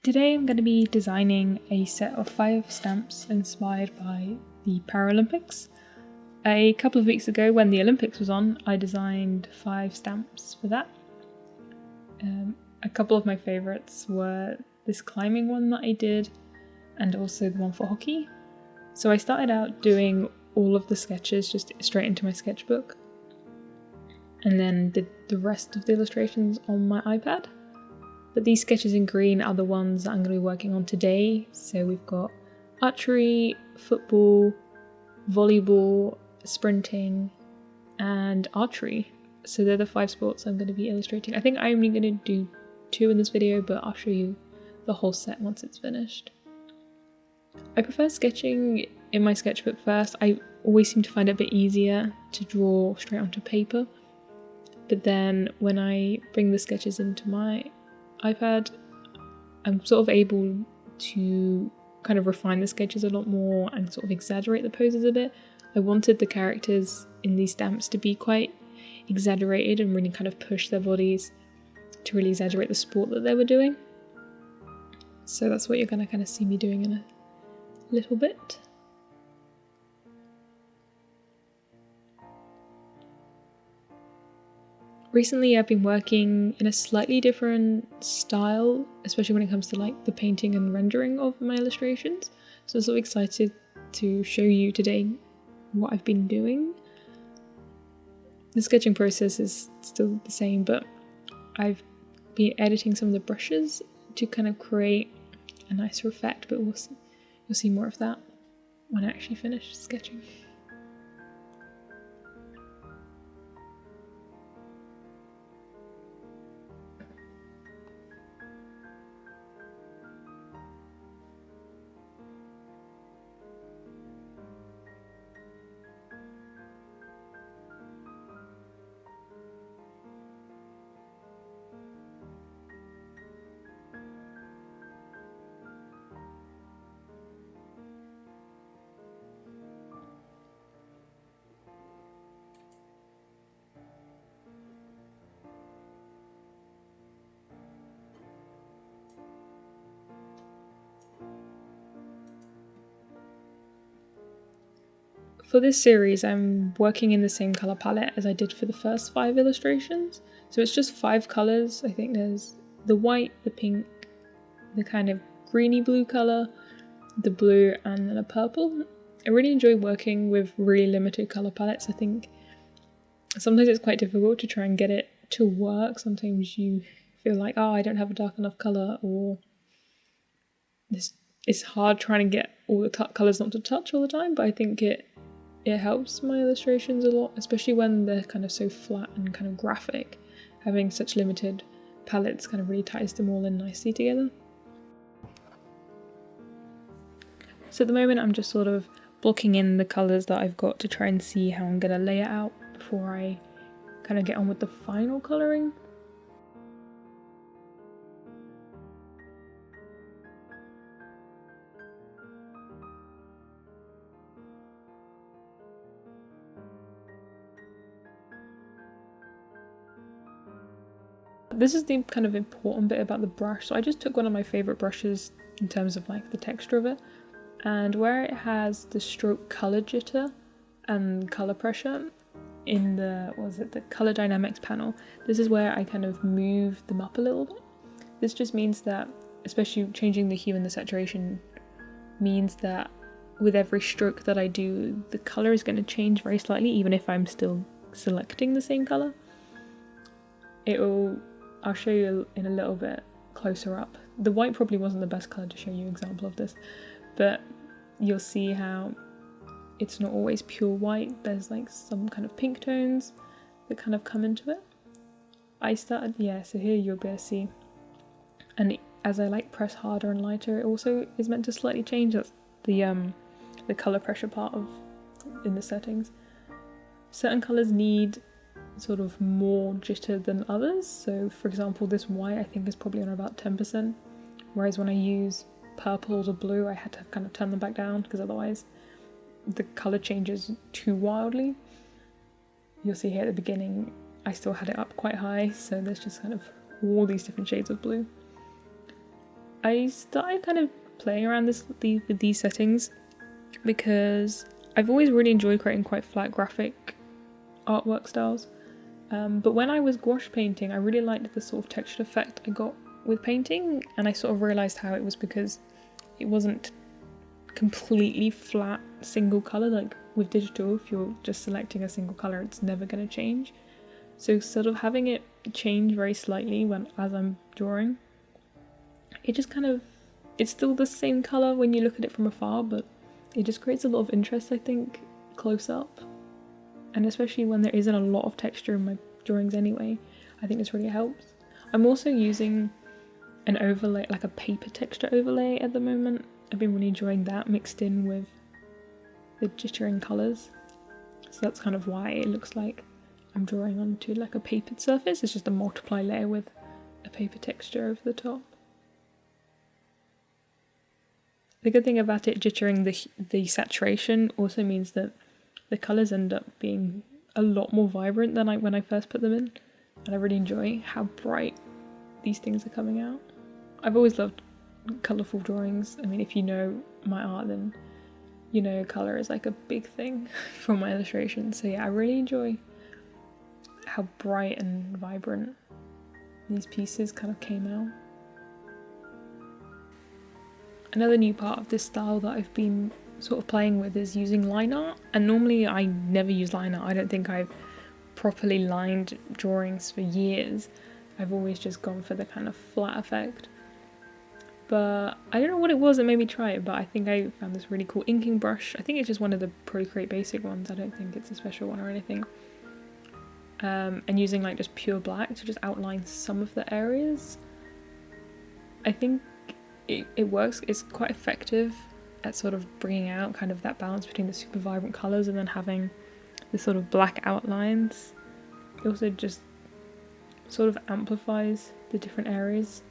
Today I'm going to be designing a set of 5 stamps inspired by the Paralympics. A couple of weeks ago when the Olympics was on, I designed 5 stamps for that. A couple of my favourites were this climbing one that I did and also the one for hockey. So I started out doing all of the sketches just straight into my sketchbook and then did the rest of the illustrations on my iPad. But these sketches in green are the ones that I'm going to be working on today. So we've got archery, football, volleyball, sprinting, and archery. So they're the 5 sports I'm going to be illustrating. I think I'm only going to do 2 in this video, but I'll show you the whole set once it's finished. I prefer sketching in my sketchbook first. I always seem to find it a bit easier to draw straight onto paper. But then when I bring the sketches into my iPad, I'm sort of able to kind of refine the sketches a lot more and sort of exaggerate the poses a bit. I wanted the characters in these stamps to be quite exaggerated and really kind of push their bodies to really exaggerate the sport that they were doing. So that's what you're going to kind of see me doing in a little bit. Recently I've been working in a slightly different style, especially when it comes to like the painting and rendering of my illustrations. So I'm sort of excited to show you today what I've been doing. The sketching process is still the same, but I've been editing some of the brushes to kind of create a nicer effect, but you'll see more of that when I actually finish sketching. For this series, I'm working in the same colour palette as I did for the first 5 illustrations. So it's just 5 colours. I think there's the white, the pink, the kind of greeny blue colour, the blue, and then a purple. I really enjoy working with really limited colour palettes. I think sometimes it's quite difficult to try and get it to work. Sometimes you feel like, oh, I don't have a dark enough colour, or it's hard trying to get all the colours not to touch all the time, but I think it helps my illustrations a lot, especially when they're kind of so flat and kind of graphic. Having such limited palettes kind of really ties them all in nicely together. So at the moment I'm just sort of blocking in the colours that I've got to try and see how I'm going to lay it out before I kind of get on with the final colouring. This is the kind of important bit about the brush. So I just took one of my favourite brushes in terms of like the texture of it, and where it has the stroke colour jitter and colour pressure in the, the colour dynamics panel, this is where I kind of move them up a little bit. This just means that, especially changing the hue and the saturation, means that with every stroke that I do, the colour is going to change very slightly, even if I'm still selecting the same colour. I'll show you in a little bit closer up. The white probably wasn't the best colour to show you an example of this, but you'll see how it's not always pure white. There's like some kind of pink tones that kind of come into it. So here you'll be able to see, and as I like press harder and lighter, it also is meant to slightly change. That's the colour pressure part in the settings. Certain colours need sort of more jitter than others. So for example, this white I think is probably on about 10%, whereas when I use purple or blue I had to kind of turn them back down because otherwise the colour changes too wildly. You'll see here at the beginning I still had it up quite high, so there's just kind of all these different shades of blue. I started kind of playing around with these settings because I've always really enjoyed creating quite flat graphic artwork styles. But when I was gouache painting, I really liked the sort of texture effect I got with painting, and I sort of realised how it was because it wasn't completely flat single colour. Like with digital, if you're just selecting a single colour, it's never going to change. So sort of having it change very slightly as I'm drawing, it just kind of, it's still the same colour when you look at it from afar, but it just creates a lot of interest, I think, close up. And especially when there isn't a lot of texture in my drawings anyway, I think this really helps. I'm also using an overlay, like a paper texture overlay at the moment. I've been really enjoying that mixed in with the jittering colours. So that's kind of why it looks like I'm drawing onto like a papered surface. It's just a multiply layer with a paper texture over the top. The good thing about it jittering the saturation also means that the colours end up being a lot more vibrant than when I first put them in, and I really enjoy how bright these things are coming out. I've always loved colourful drawings. I mean, if you know my art, then you know colour is like a big thing for my illustrations. So yeah, I really enjoy how bright and vibrant these pieces kind of came out. Another new part of this style that I've been sort of playing with is using line art, and normally I never use line art. I don't think I've properly lined drawings for years. I've always just gone for the kind of flat effect. But I don't know what it was that made me try it, but I think I found this really cool inking brush. I think it's just one of the Procreate basic ones. I don't think it's a special one or anything. And using like just pure black to just outline some of the areas. I think it works. It's quite effective at sort of bringing out kind of that balance between the super vibrant colours and then having the sort of black outlines. It also just sort of amplifies the different areas.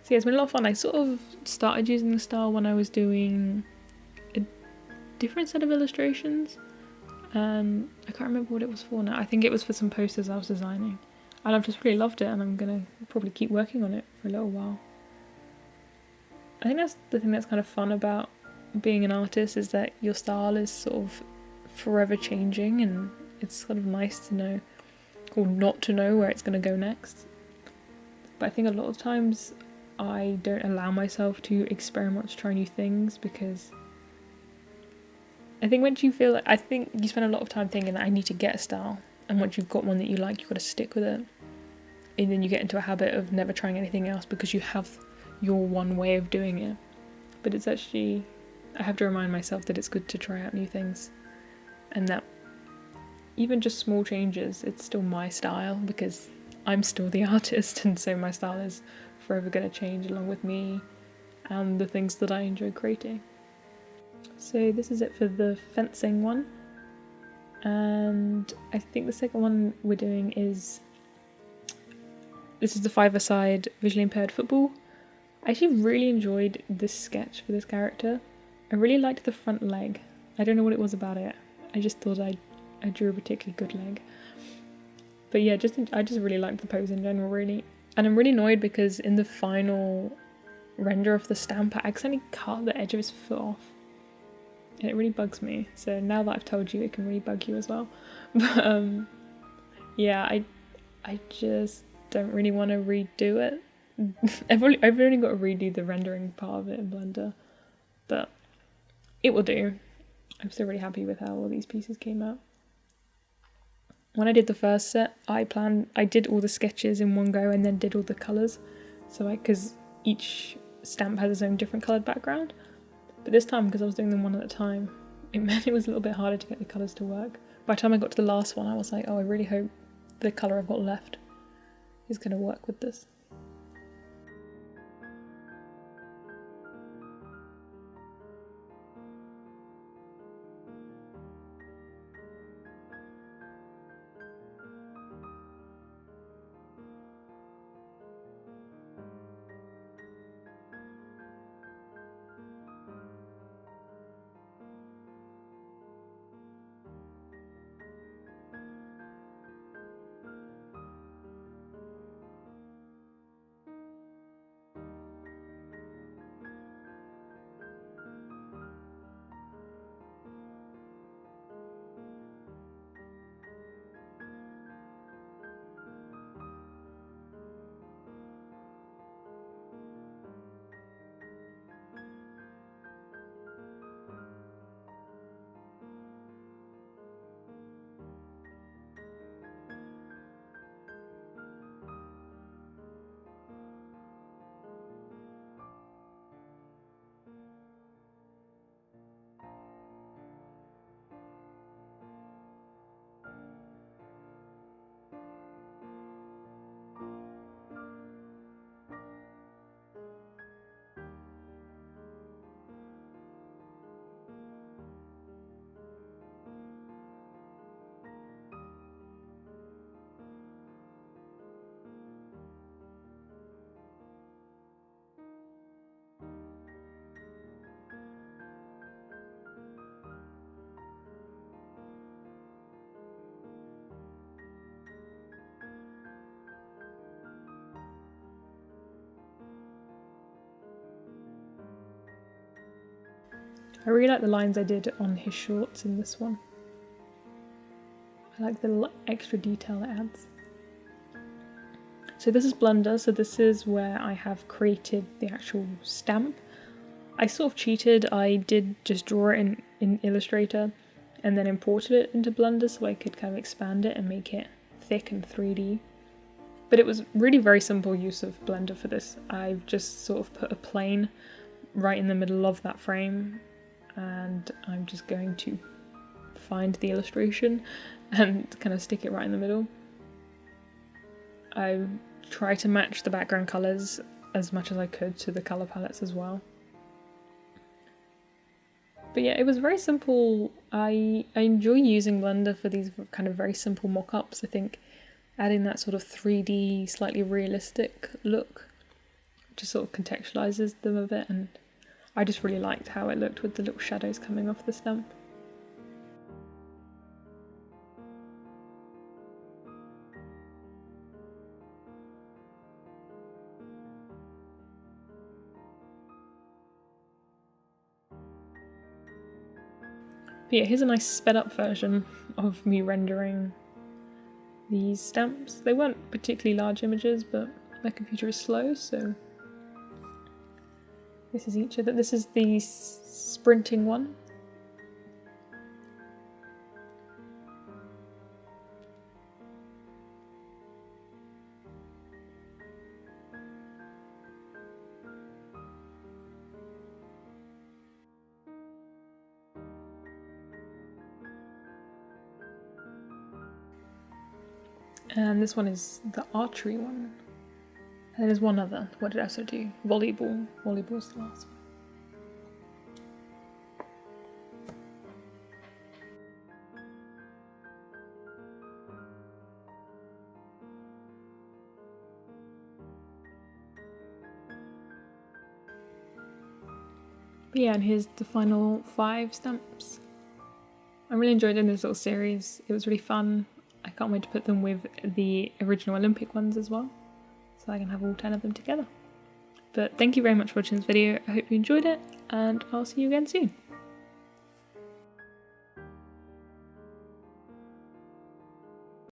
So yeah, it's been a lot of fun. I sort of started using the style when I was doing a different set of illustrations, and I can't remember what it was for now. I think it was for some posters I was designing, and I've just really loved it, and I'm gonna probably keep working on it for a little while. I think that's the thing that's kind of fun about being an artist, is that your style is sort of forever changing, and it's sort of nice to know, or not to know, where it's going to go next. But I think a lot of times I don't allow myself to experiment, to try new things, because I think once you feel like, I think you spend a lot of time thinking that I need to get a style, and once you've got one that you like, you've got to stick with it, and then you get into a habit of never trying anything else because you have your one way of doing it. But it's actually, I have to remind myself that it's good to try out new things, and that even just small changes, it's still my style, because I'm still the artist, and so my style is forever going to change along with me and the things that I enjoy creating. So this is it for the fencing one, and I think the second one we're doing is, this is the 5-a-side visually impaired football. I actually really enjoyed this sketch for this character. I really liked the front leg. I don't know what it was about it. I just thought I drew a particularly good leg. But yeah, I just really liked the pose in general, really. And I'm really annoyed because in the final render of the stamp, I accidentally cut the edge of his foot off. And it really bugs me. So now that I've told you, it can really bug you as well. But yeah, I just don't really want to redo it. I've only got to redo the rendering part of it in Blender, but it will do. I'm still really happy with how all these pieces came out. When I did the first set, I did all the sketches in one go and then did all the colours. So because each stamp has its own different coloured background. But this time, because I was doing them one at a time, it meant it was a little bit harder to get the colours to work. By the time I got to the last one, I was like, oh, I really hope the colour I've got left is going to work with this. I really like the lines I did on his shorts in this one. I like the little extra detail it adds. So this is Blender, so this is where I have created the actual stamp. I sort of cheated, I did just draw it in Illustrator and then imported it into Blender so I could kind of expand it and make it thick and 3D. But it was really very simple use of Blender for this. I've just sort of put a plane right in the middle of that frame, and I'm just going to find the illustration and kind of stick it right in the middle. I try to match the background colours as much as I could to the colour palettes as well. But yeah, it was very simple. I enjoy using Blender for these kind of very simple mock-ups. I think adding that sort of 3D, slightly realistic look just sort of contextualizes them a bit, and I just really liked how it looked with the little shadows coming off the stamp. But yeah, here's a nice sped up version of me rendering these stamps. They weren't particularly large images, but my computer is slow, so this is each of them. This is the sprinting one. And this one is the archery one. And there's one other. What did I also do? Volleyball. Volleyball's the last one. But yeah, and here's the final 5 stamps. I really enjoyed doing this little series. It was really fun. I can't wait to put them with the original Olympic ones as well, so I can have all 10 of them together. But thank you very much for watching this video. I hope you enjoyed it, and I'll see you again soon.